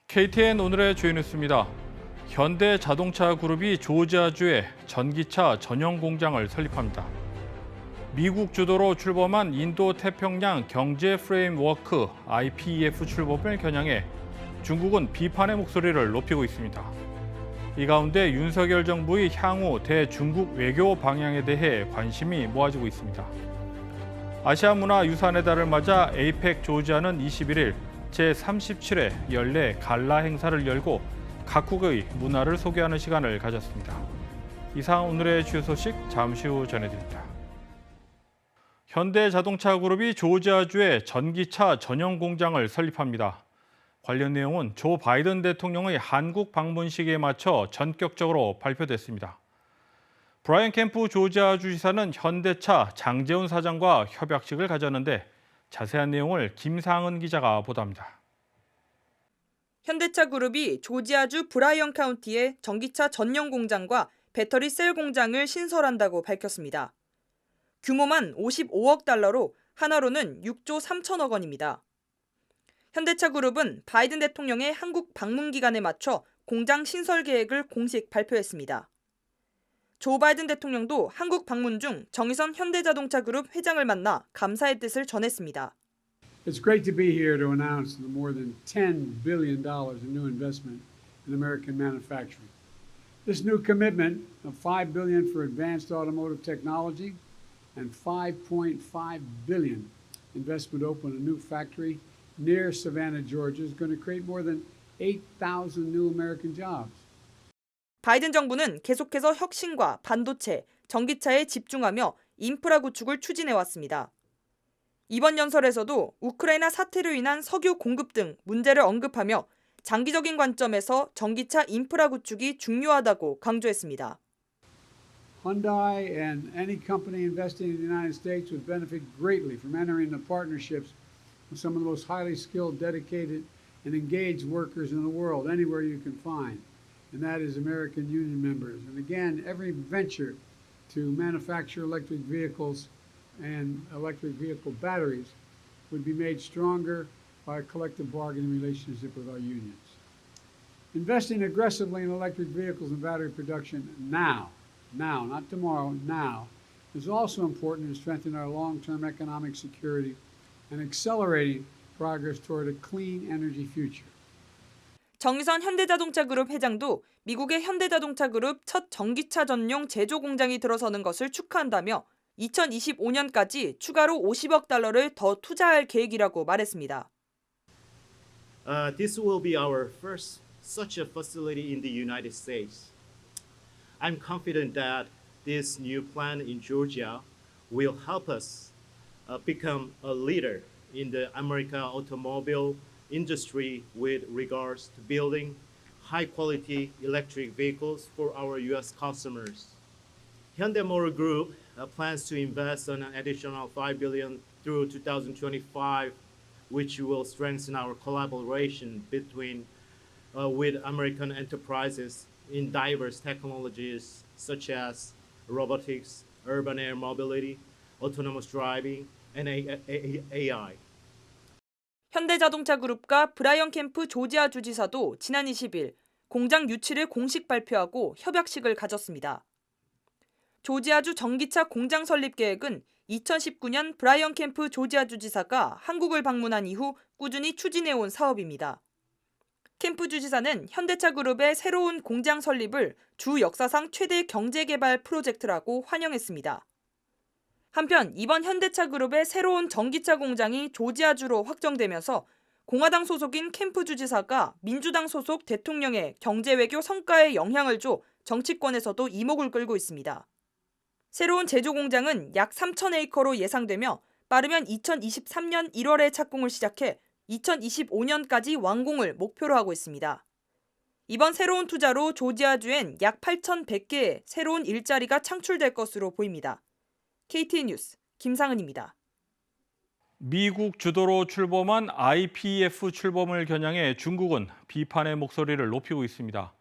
KTN 오늘의 주요 뉴스입니다. 현대자동차 그룹이 조지아주에 전기차 전용 공장을 설립합니다. 미국 주도로 출범한 인도 태평양 경제 프레임워크 IPEF 출범을 겨냥해 중국은 비판의 목소리를 높이고 있습니다. 이 가운데 윤석열 정부의 향후 대중국 외교 방향에 대해 관심이 모아지고 있습니다. 아시아 문화유산의 달을 맞아 에이펙 조지아는 21일 제37회 연례 갈라 행사를 열고 각국의 문화를 소개하는 시간을 가졌습니다. 이상 오늘의 주요 소식 잠시 후 전해드립니다. 현대자동차 그룹이 조지아주에 전기차 전용 공장을 설립합니다. 관련 내용은 조 바이든 대통령의 한국 방문 시기에 맞춰 전격적으로 발표됐습니다. 브라이언 캠프 조지아주 지사는 현대차 장재훈 사장과 협약식을 가졌는데 자세한 내용을 김상은 기자가 보도합니다. 현대차 그룹이 조지아주 브라이언 카운티에 전기차 전용 공장과 배터리 셀 공장을 신설한다고 밝혔습니다. 규모만 55억 달러로 하나로는 6조 3천억 원입니다. 현대차 그룹은 바이든 대통령의 한국 방문 기간에 맞춰 공장 신설 계획을 공식 발표했습니다. 조 바이든 대통령도 한국 방문 중 정의선 현대자동차 그룹 회장을 만나 감사의 뜻을 전했습니다. It's great to be here to announce the more than $10 billion in new investment in American manufacturing. This new commitment of $5 billion for advanced automotive technology and $5.5 billion investment to open a new factory near Savannah, Georgia is going to create more than 8,000 new American jobs. 바이든 정부는 계속해서 혁신과 반도체, 전기차에 집중하며 인프라 구축을 추진해왔습니다. 이번 연설에서도 우크라이나 사태로 인한 석유 공급 등 문제를 언급하며 장기적인 관점에서 전기차 인프라 구축이 중요하다고 강조했습니다. Hyundai and any company investing in the United States would benefit greatly from entering into partnerships with some of the most highly skilled, dedicated, and engaged workers in the world, anywhere you can find. And that is American union members. And again, every venture to manufacture electric vehicles and electric vehicle batteries would be made stronger by a collective bargaining relationship with our unions. Investing aggressively in electric vehicles and battery production now, not tomorrow, now, is also important to strengthen our long-term economic security and accelerating progress toward a clean energy future. 정의선 현대자동차 그룹 회장도 미국의 현대자동차 그룹 첫 전기차 전용 제조 공장이 들어서는 것을 축하한다며 2025년까지 추가로 50억 달러를 더 투자할 계획이라고 말했습니다. This will be our first such a facility in the United States. I'm confident that this new plant in Georgia will help us become a leader in the American automobile industry with regards to building high-quality electric vehicles for our U.S. customers. Hyundai Motor Group plans to invest an additional $5 billion through 2025, which will strengthen our collaboration with American enterprises in diverse technologies such as robotics, urban air mobility, autonomous driving, and AI. 현대자동차 그룹과 브라이언 캠프 조지아 주지사도 지난 20일 공장 유치를 공식 발표하고 협약식을 가졌습니다. 조지아주 전기차 공장 설립 계획은 2019년 브라이언 캠프 조지아 주지사가 한국을 방문한 이후 꾸준히 추진해온 사업입니다. 캠프 주지사는 현대차 그룹의 새로운 공장 설립을 주 역사상 최대 경제개발 프로젝트라고 환영했습니다. 한편 이번 현대차 그룹의 새로운 전기차 공장이 조지아주로 확정되면서 공화당 소속인 캠프 주지사가 민주당 소속 대통령의 경제외교 성과에 영향을 줘 정치권에서도 이목을 끌고 있습니다. 새로운 제조 공장은 약 3,000에이커로 예상되며 빠르면 2023년 1월에 착공을 시작해 2025년까지 완공을 목표로 하고 있습니다. 이번 새로운 투자로 조지아주엔 약 8,100개의 새로운 일자리가 창출될 것으로 보입니다. KTN 뉴스 김상은입니다. 미국 주도로 출범한 IPEF 출범을 겨냥해 중국은 비판의 목소리를 높이고 있습니다.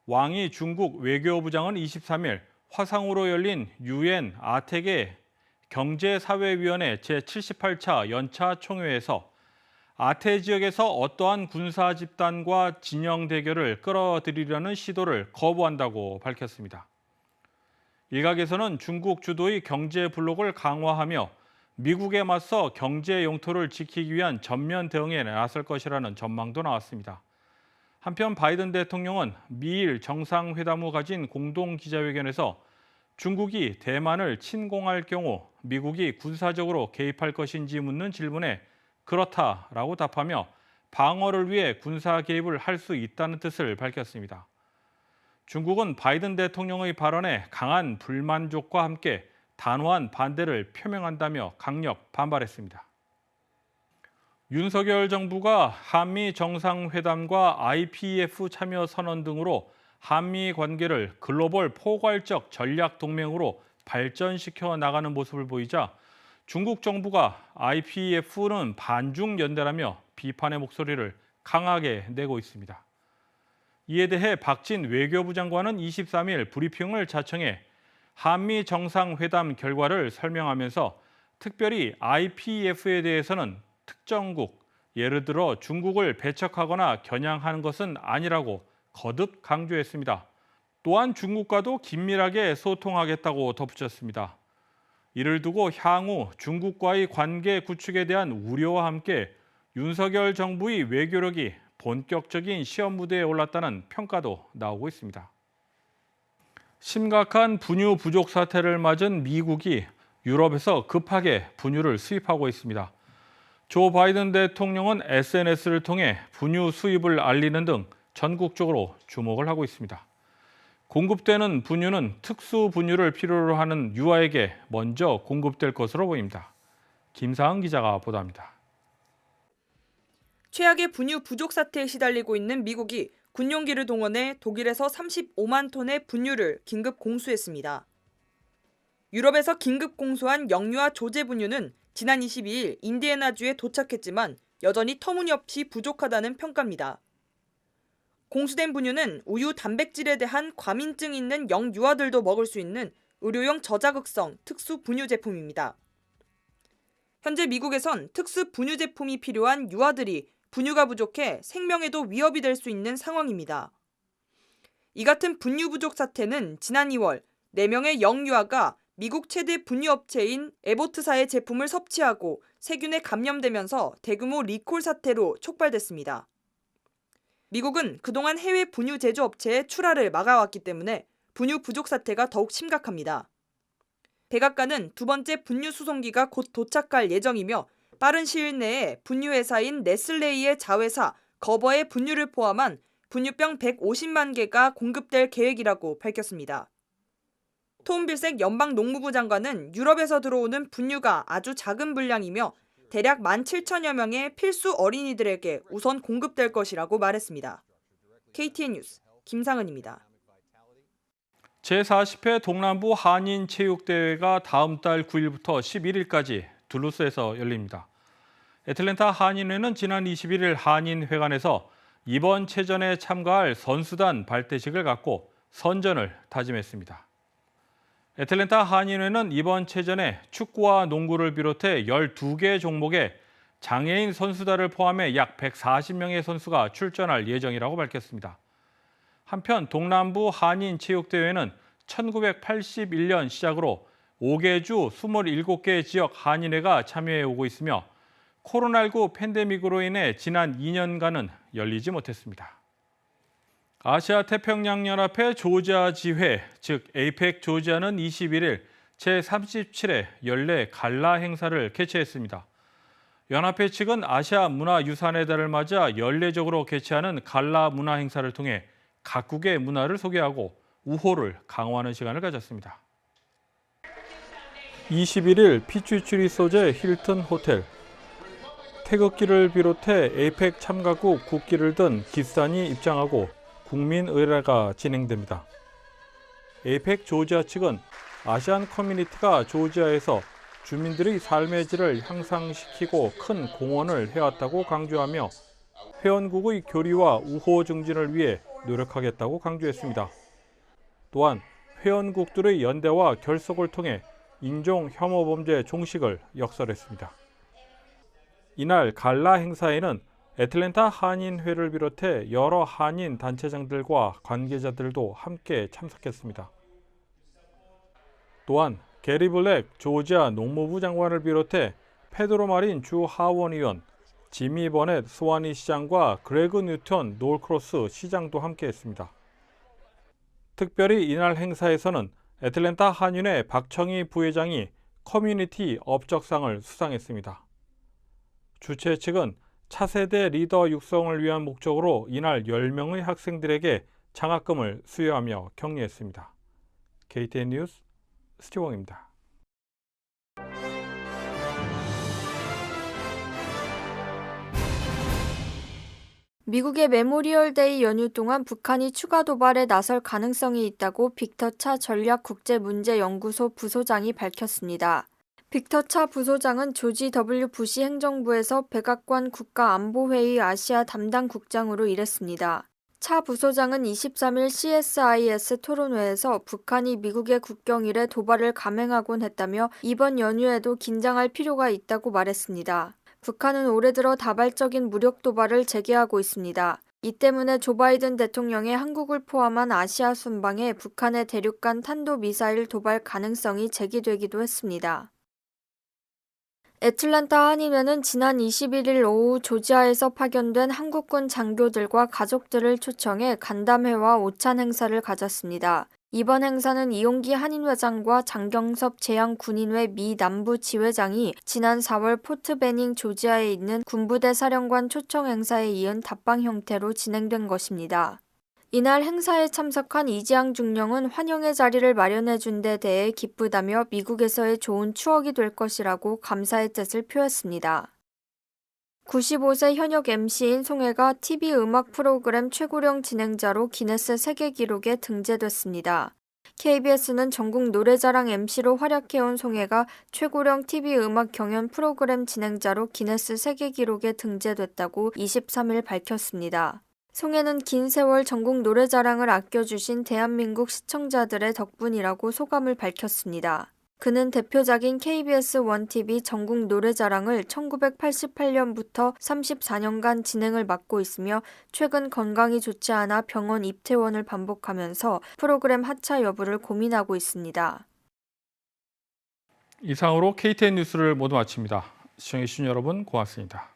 왕이 중국 외교부장은 23일 화상으로 열린 UN 아태계 경제사회위원회 제78차 연차 총회에서 아태 지역에서 어떠한 군사 집단과 진영 대결을 끌어들이려는 시도를 거부한다고 밝혔습니다. 일각에서는 중국 주도의 경제 블록을 강화하며 미국에 맞서 경제 영토를 지키기 위한 전면 대응에 나설 것이라는 전망도 나왔습니다. 한편 바이든 대통령은 미일 정상회담 후 가진 공동 기자회견에서 중국이 대만을 침공할 경우 미국이 군사적으로 개입할 것인지 묻는 질문에 그렇다라고 답하며 방어를 위해 군사 개입을 할 수 있다는 뜻을 밝혔습니다. 중국은 바이든 대통령의 발언에 강한 불만족과 함께 단호한 반대를 표명한다며 강력 반발했습니다. 윤석열 정부가 한미 정상회담과 IPEF 참여 선언 등으로 한미 관계를 글로벌 포괄적 전략 동맹으로 발전시켜 나가는 모습을 보이자 중국 정부가 IPEF는 반중 연대라며 비판의 목소리를 강하게 내고 있습니다. 이에 대해 박진 외교부 장관은 23일 브리핑을 자청해 한미 정상회담 결과를 설명하면서 특별히 IPEF에 대해서는 특정국, 예를 들어 중국을 배척하거나 겨냥하는 것은 아니라고 거듭 강조했습니다. 또한 중국과도 긴밀하게 소통하겠다고 덧붙였습니다. 이를 두고 향후 중국과의 관계 구축에 대한 우려와 함께 윤석열 정부의 외교력이 본격적인 시험 무대에 올랐다는 평가도 나오고 있습니다. 심각한 분유 부족 사태를 맞은 미국이 유럽에서 급하게 분유를 수입하고 있습니다. 조 바이든 대통령은 SNS를 통해 분유 수입을 알리는 등 전국적으로 주목을 하고 있습니다. 공급되는 분유는 특수 분유를 필요로 하는 유아에게 먼저 공급될 것으로 보입니다. 김사은 기자가 보도합니다. 최악의 분유 부족 사태에 시달리고 있는 미국이 군용기를 동원해 독일에서 35만 톤의 분유를 긴급 공수했습니다. 유럽에서 긴급 공수한 영유아 조제 분유는 지난 22일 인디애나주에 도착했지만 여전히 터무니없이 부족하다는 평가입니다. 공수된 분유는 우유 단백질에 대한 과민증 있는 영유아들도 먹을 수 있는 의료용 저자극성 특수 분유 제품입니다. 현재 미국에선 특수 분유 제품이 필요한 유아들이 분유가 부족해 생명에도 위협이 될 수 있는 상황입니다. 이 같은 분유 부족 사태는 지난 2월 4명의 영유아가 미국 최대 분유업체인 에보트사의 제품을 섭취하고 세균에 감염되면서 대규모 리콜 사태로 촉발됐습니다. 미국은 그동안 해외 분유 제조업체의 출하를 막아왔기 때문에 분유 부족 사태가 더욱 심각합니다. 백악관은 두 번째 분유 수송기가 곧 도착할 예정이며 빠른 시일 내에 분유회사인 네슬레이의 자회사 거버의 분유를 포함한 분유병 150만 개가 공급될 계획이라고 밝혔습니다. 톰 빌색 연방농무부 장관은 유럽에서 들어오는 분유가 아주 작은 분량이며 대략 17,000여 명의 필수 어린이들에게 우선 공급될 것이라고 말했습니다. KTN 뉴스 김상은입니다. 제40회 동남부 한인체육대회가 다음 달 9일부터 11일까지 둘루스에서 열립니다. 애틀랜타 한인회는 지난 21일 한인회관에서 이번 체전에 참가할 선수단 발대식을 갖고 선전을 다짐했습니다. 애틀랜타 한인회는 이번 체전에 축구와 농구를 비롯해 12개 종목에 장애인 선수단을 포함해 약 140명의 선수가 출전할 예정이라고 밝혔습니다. 한편 동남부 한인체육대회는 1981년 시작으로 5개 주 27개 지역 한인회가 참여해 오고 있으며 코로나19 팬데믹으로 인해 지난 2년간은 열리지 못했습니다. 아시아 태평양연합회 조지아 지회, 즉 에이펙 조지아는 21일 제37회 연례 갈라 행사를 개최했습니다. 연합회 측은 아시아 문화유산의 달을 맞아 연례적으로 개최하는 갈라 문화 행사를 통해 각국의 문화를 소개하고 우호를 강화하는 시간을 가졌습니다. 21일 피츠추리 소재 힐튼 호텔. 태극기를 비롯해 에이펙 참가국 국기를 든 기산이 입장하고 국민의례가 진행됩니다. 에이펙 조지아 측은 아시안 커뮤니티가 조지아에서 주민들의 삶의 질을 향상시키고 큰 공헌을 해왔다고 강조하며 회원국의 교류와 우호 증진을 위해 노력하겠다고 강조했습니다. 또한 회원국들의 연대와 결속을 통해 인종 혐오 범죄 종식을 역설했습니다. 이날 갈라 행사에는 애틀랜타 한인회를 비롯해 여러 한인 단체장들과 관계자들도 함께 참석했습니다. 또한 게리 블랙 조지아 농무부 장관을 비롯해 페드로 마린 주 하원 의원, 지미 버넷 스와니 시장과 그레그 뉴턴 놀크로스 시장도 함께했습니다. 특별히 이날 행사에서는 애틀랜타 한인회 박청희 부회장이 커뮤니티 업적상을 수상했습니다. 주최 측은 차세대 리더 육성을 위한 목적으로 이날 10명의 학생들에게 장학금을 수여하며 격려했습니다. KTN 뉴스 스티원입니다. 미국의 메모리얼데이 연휴 동안 북한이 추가 도발에 나설 가능성이 있다고 빅터 차 전략국제문제연구소 부소장이 밝혔습니다. 빅터 차 부소장은 조지 W. 부시 행정부에서 백악관 국가안보회의 아시아 담당 국장으로 일했습니다. 차 부소장은 23일 CSIS 토론회에서 북한이 미국의 국경일에 도발을 감행하곤 했다며 이번 연휴에도 긴장할 필요가 있다고 말했습니다. 북한은 올해 들어 다발적인 무력 도발을 재개하고 있습니다. 이 때문에 조 바이든 대통령의 한국을 포함한 아시아 순방에 북한의 대륙간 탄도미사일 도발 가능성이 제기되기도 했습니다. 애틀랜타 한인회는 지난 21일 오후 조지아에서 파견된 한국군 장교들과 가족들을 초청해 간담회와 오찬 행사를 가졌습니다. 이번 행사는 이용기 한인회장과 장경섭 제양군인회 미 남부 지회장이 지난 4월 포트 베닝 조지아에 있는 군부대 사령관 초청 행사에 이은 답방 형태로 진행된 것입니다. 이날 행사에 참석한 이지양 중령은 환영의 자리를 마련해준 데 대해 기쁘다며 미국에서의 좋은 추억이 될 것이라고 감사의 뜻을 표했습니다. 95세 현역 MC인 송혜가 TV 음악 프로그램 최고령 진행자로 기네스 세계 기록에 등재됐습니다. KBS는 전국 노래자랑 MC로 활약해온 송혜가 최고령 TV 음악 경연 프로그램 진행자로 기네스 세계 기록에 등재됐다고 23일 밝혔습니다. 송혜는 긴 세월 전국 노래자랑을 아껴주신 대한민국 시청자들의 덕분이라고 소감을 밝혔습니다. 그는 대표작인 KBS 1TV 전국 노래자랑을 1988년부터 34년간 진행을 맡고 있으며 최근 건강이 좋지 않아 병원 입퇴원을 반복하면서 프로그램 하차 여부를 고민하고 있습니다. 이상으로 KTN 뉴스를 모두 마칩니다. 시청해주신 여러분 고맙습니다.